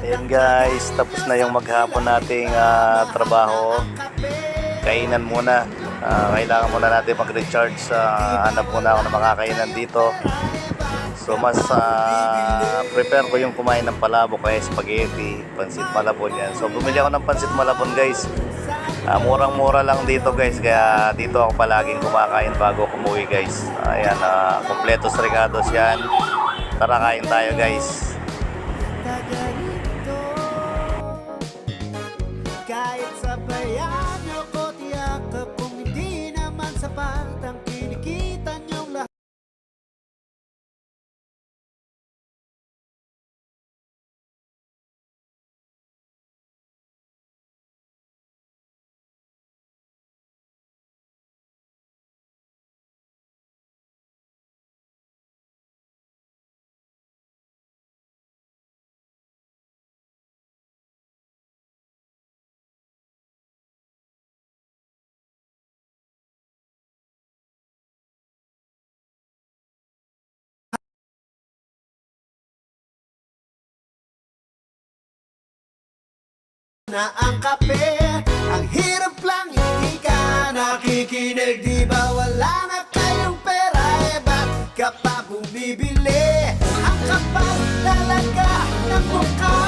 Ayan guys, tapos na yung maghapon nating trabaho. Kainan muna. Kailangan muna natin mag-recharge. Hanap muna ako ng makakainan dito. So mas prepare ko yung kumain ng palabok kaya spaghetti, pansit malabon yan. So bumili ako ng pansit malabon guys. Murang-mura lang dito guys, kaya dito ako palaging kumakain bago umuwi guys. Ayan, kompletos regados yan. Tara kain tayo guys. Kahit sabayan nyo ko tiyakap, kung hindi naman sapat ang kinikita nyong lahat. Na ang kape, ang hirap lang hindi ka nakikinig. Di ba wala na kayong pera, ba't ka pa bumibili? Ang kapal talaga ng mukha